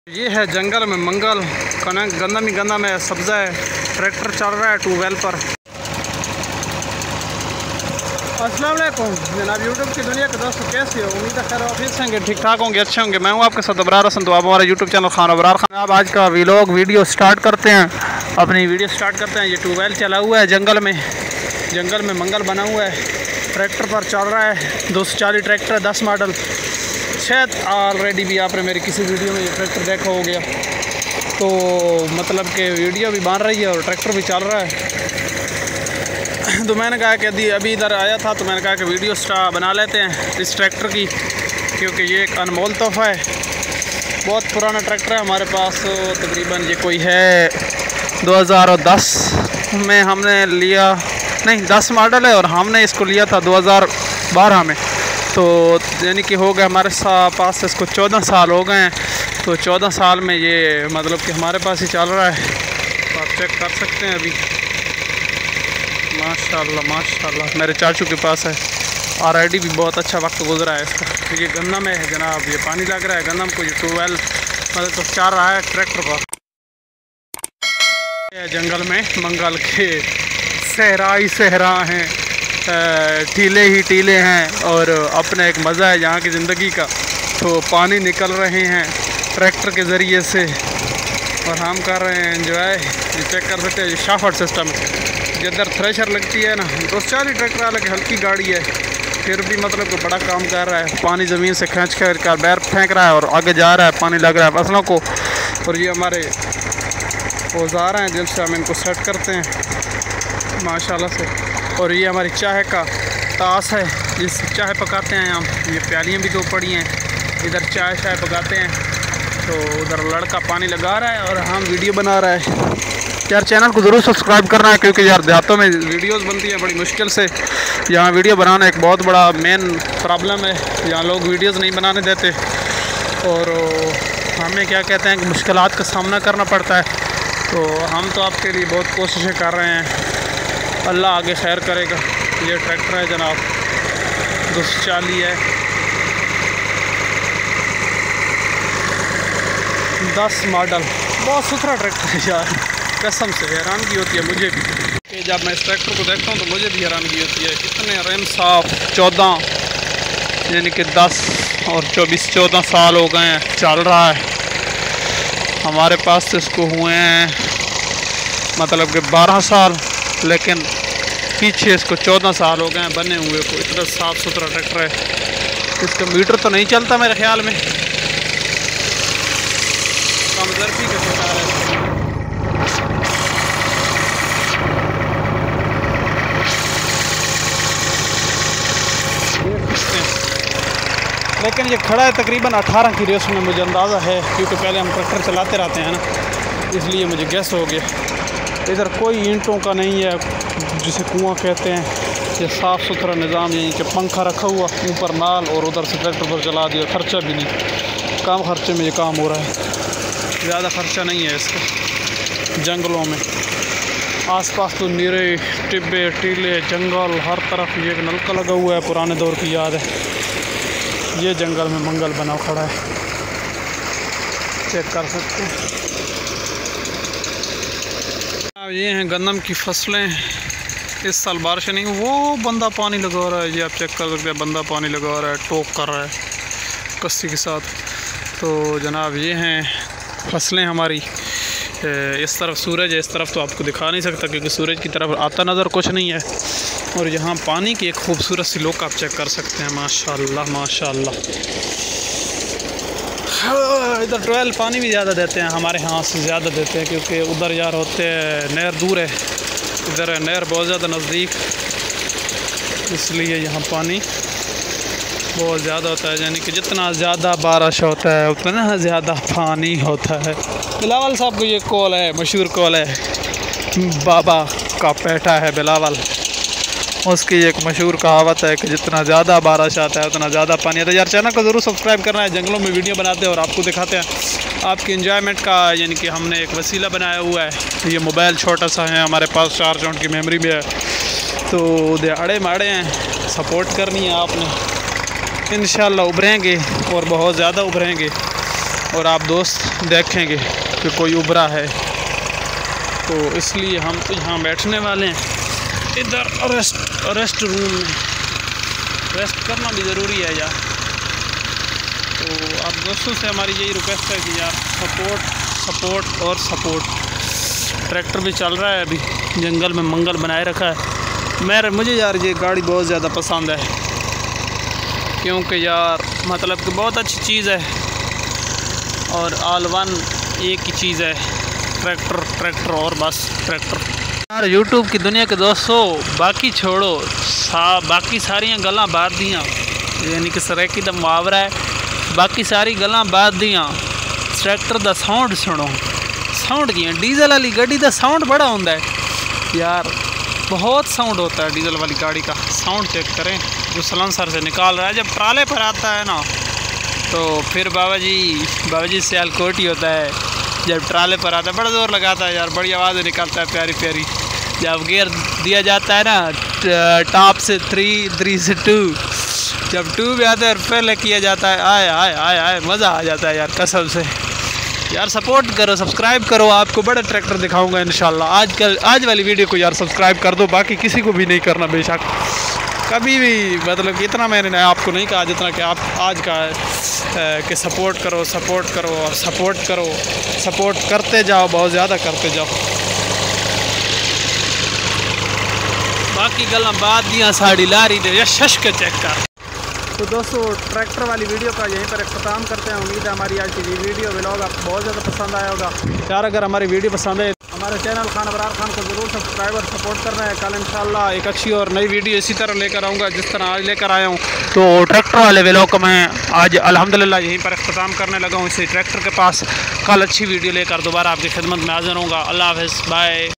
ये है जंगल में मंगल, कनक गंदम ही गंदम है, सब्ज़ा है, ट्रैक्टर चल रहा है ट्यूबवेल पर। अस्सलाम वालेकुम जनाब यूट्यूब की दुनिया के दोस्तों, कैसे हो? उम्मीद है खैर ऑफिस होंगे, ठीक ठाक होंगे, अच्छे होंगे। मैं हूँ आपके साथ अबरार हसन। तो आप हमारा यूट्यूब चैनल खान अबरार खान। आप आज का व्लॉग वीडियो स्टार्ट करते हैं, अपनी वीडियो स्टार्ट करते हैं। ये ट्यूबवेल चला हुआ है जंगल में मंगल बना हुआ है, ट्रैक्टर पर चल रहा है। 240 ट्रैक्टर, 10 मॉडल। शायद ऑलरेडी भी आपने मेरी किसी वीडियो में ये ट्रैक्टर देखा हो गया। तो मतलब कि वीडियो भी बन रही है और ट्रैक्टर भी चल रहा है। तो मैंने कहा कि अभी इधर आया था तो मैंने कहा कि वीडियो बना लेते हैं इस ट्रैक्टर की, क्योंकि ये एक अनमोल तोहफ़ा है। बहुत पुराना ट्रैक्टर है हमारे पास, तकरीबन ये कोई है 2010 में हमने लिया, नहीं 10 मॉडल है और हमने इसको लिया था 2012 में। तो यानी कि हो गए हमारे पास इसको 14 साल हो गए हैं। तो 14 साल में ये मतलब कि हमारे पास ही चल रहा है। तो आप चेक कर सकते हैं। अभी माशाल्लाह मेरे चाचू के पास है। ऑलरेडी भी बहुत अच्छा वक्त गुजरा है इसका। तो ये गंदम है जनाब, ये पानी लग रहा है गंदम को, ये ट्यूबवेल मतलब तो चल रहा है ट्रैक्टर पर। जंगल में मंगल के सहरा ही सहरा हैं, टीले ही टीले हैं और अपना एक मज़ा है यहाँ की ज़िंदगी का। तो पानी निकल रहे हैं ट्रैक्टर के ज़रिए से और हम कर रहे हैं एंजॉय। ये चेक कर सकते हैं, ये शाफट सिस्टम है। जिधर थ्रेशर लगती है ना, 240 ट्रैक्टर हालांकि हल्की गाड़ी है, फिर भी मतलब कि बड़ा काम कर रहा है। पानी ज़मीन से खींच कर बैर फेंक रहा है और आगे जा रहा है, पानी लग रहा है फसलों को। और ये हमारे औजार हैं जिनसे हम इनको सेट करते हैं माशाल्लाह से। और ये हमारी चाय का तास है, जिससे चाय पकाते हैं हम। ये प्यालियाँ भी 2 पड़ी हैं, इधर चाय पकाते हैं। तो उधर लड़का पानी लगा रहा है और हम वीडियो बना रहा है। यार चैनल को ज़रूर सब्सक्राइब करना है, क्योंकि यार देहातों में वीडियोस बनती हैं बड़ी मुश्किल से। यहाँ वीडियो बनाना एक बहुत बड़ा मेन प्रॉब्लम है, यहाँ लोग वीडियोस नहीं बनाने देते और हमें क्या कहते हैं कि मुश्किलात का सामना करना पड़ता है। तो हम तो आपके लिए बहुत कोशिशें कर रहे हैं, अल्लाह आगे खैर करेगा। ये ट्रैक्टर है जनाब, 240 है, 10 मॉडल। बहुत सुथरा ट्रैक्टर है यार, कसम से हैरानगी होती है मुझे भी कि जब मैं इस ट्रैक्टर को देखता हूँ तो मुझे भी हैरानगी होती है। इतने रिम साफ, 14 यानी कि 10 और 24 14 साल हो गए हैं, चल रहा है। हमारे पास तो इसको हुए हैं मतलब कि 12 साल, लेकिन पीछे इसको 14 साल हो गए हैं बने हुए को। इतना साफ़ सुथरा ट्रैक्टर है। इसका मीटर तो नहीं चलता मेरे ख्याल में, कमजोरी का शिकार है। लेकिन ये खड़ा है तकरीबन 18 की रेस में, मुझे अंदाज़ा है, क्योंकि पहले हम ट्रैक्टर चलाते रहते हैं ना, इसलिए मुझे गैस हो गया। इधर कोई ईंटों का नहीं है जिसे कुआं कहते हैं। ये साफ़ सुथरा निज़ाम, यहीं कि पंखा रखा हुआ ऊपर नाल और उधर से ट्रैक्टर पर चला दिया। ख़र्चा भी नहीं, कम खर्चे में ये काम हो रहा है, ज़्यादा ख़र्चा नहीं है इसका। जंगलों में आसपास तो नीरे टिब्बे टीले जंगल, हर तरफ ये एक नलका लगा हुआ है, पुराने दौर की याद है। ये जंगल में मंगल बना खड़ा है, चेक कर सकते हैं। अब ये हैं गंदम की फसलें। इस साल बारिश नहीं, वो बंदा पानी लगा रहा है, ये आप चेक कर सकते हैं, बंदा पानी लगा रहा है, टोक कर रहा है कस्सी के साथ। तो जनाब ये हैं फसलें हमारी। इस तरफ सूरज है, इस तरफ तो आपको दिखा नहीं सकता क्योंकि सूरज की तरफ आता नज़र कुछ नहीं है। और यहाँ पानी की एक खूबसूरत सी लोक आप चेक कर सकते हैं, माशाल्लाह माशाल्लाह। इधर ट्वेल पानी भी ज़्यादा देते हैं, हमारे यहाँ से ज़्यादा देते हैं, क्योंकि उधर यार होते हैं नहर दूर है, इधर नहर बहुत ज़्यादा नज़दीक, इसलिए यहाँ पानी बहुत ज़्यादा होता है। यानी कि जितना ज़्यादा बारिश होता है उतना ज़्यादा पानी होता है। बिलावल साहब को ये कॉल है, मशहूर कॉल है, बाबा का पेटा है बिलावल, उसकी एक मशहूर कहावत है कि जितना ज़्यादा बारिश आता है उतना ज़्यादा पानी आता है। यार चैनल को ज़रूर सब्सक्राइब करना है। जंगलों में वीडियो बनाते हैं और आपको दिखाते हैं आपकी एंजॉयमेंट का, यानी कि हमने एक वसीला बनाया हुआ है। ये मोबाइल छोटा सा है हमारे पास, 4 चौंठ की मेमोरी भी है। तो दिहाड़े माड़े हैं, सपोर्ट करनी है आपने, इंशाल्लाह उभरेंगे और बहुत ज़्यादा उभरेंगे। और आप दोस्त देखेंगे कि कोई उभरा है, तो इसलिए हम तो यहाँ बैठने वाले हैं इधर रेस्ट रूम में। रेस्ट करना भी ज़रूरी है यार। तो आप दोस्तों से हमारी यही रिक्वेस्ट है कि यार सपोर्ट और सपोर्ट। ट्रैक्टर भी चल रहा है, अभी जंगल में मंगल बनाए रखा है। मुझे यार ये गाड़ी बहुत ज़्यादा पसंद है, क्योंकि यार मतलब कि बहुत अच्छी चीज़ है और ऑल वन एक ही चीज़ है, ट्रैक्टर और बस ट्रैक्टर। यार यूट्यूब की दुनिया के दोस्तों, बाकी छोड़ो, बाकी सारियां गल्लां बाद दियां, यानी कि सरैकी दा मुहावरा है, बाकी सारी गल्लां बाद दियां। ट्रैक्टर दा साउंड सुनो, साउंड की डीजल वाली गाड़ी दा साउंड बड़ा होता है यार, बहुत साउंड होता है डीजल वाली गाड़ी का। साउंड चेक करें जो सलेंसर से निकाल रहा है, जब ट्राले पर आता है ना तो फिर बाबा जी सियालकोट ही होता है। जब ट्राले पर आता है बड़ा ज़ोर लगाता है यार, बड़ी आवाज़ निकालता है प्यारी प्यारी। जब गियर दिया जाता है ना टॉप से 3 से 2, जब 2 भी आता है पहले किया जाता है, आए आए आए आए मज़ा आ जाता है यार कसम से। यार सपोर्ट करो, सब्सक्राइब करो, आपको बड़ा ट्रैक्टर दिखाऊंगा इंशाल्लाह। आज वाली वीडियो को यार सब्सक्राइब कर दो, बाकी किसी को भी नहीं करना बेशक कभी भी, मतलब कि इतना मैंने आपको नहीं कहा जितना कि आप आज का कि सपोर्ट करो और सपोर्ट करते जाओ, बहुत ज़्यादा करते जाओ। बाकी गल्लां बाद दियां साड़ी लारी दे शश के चेक कर। तो दोस्तों ट्रैक्टर वाली वीडियो का यहीं पर इख्तिताम करते हैं। उम्मीद है हमारी आज की वीडियो व्लॉग आपको बहुत ज़्यादा पसंद आया होगा। यार अगर हमारी वीडियो पसंद है हमारे चैनल खान अबरार खान को ज़रूर सब्सक्राइब और सपोर्ट करना है। कल इंशाल्लाह एक अच्छी और नई वीडियो इसी तरह लेकर आऊँगा जिस तरह आज लेकर आया हूँ। तो ट्रैक्टर वाले व्लॉग को मैं आज अल्हम्दुलिल्लाह यहीं पर इख्तिताम करने लगा हूँ इसी ट्रैक्टर के पास। कल अच्छी वीडियो लेकर दोबारा आपकी खिदमत में हाज़िर होऊंगा। अल्लाह हाफ़िज़, बाय।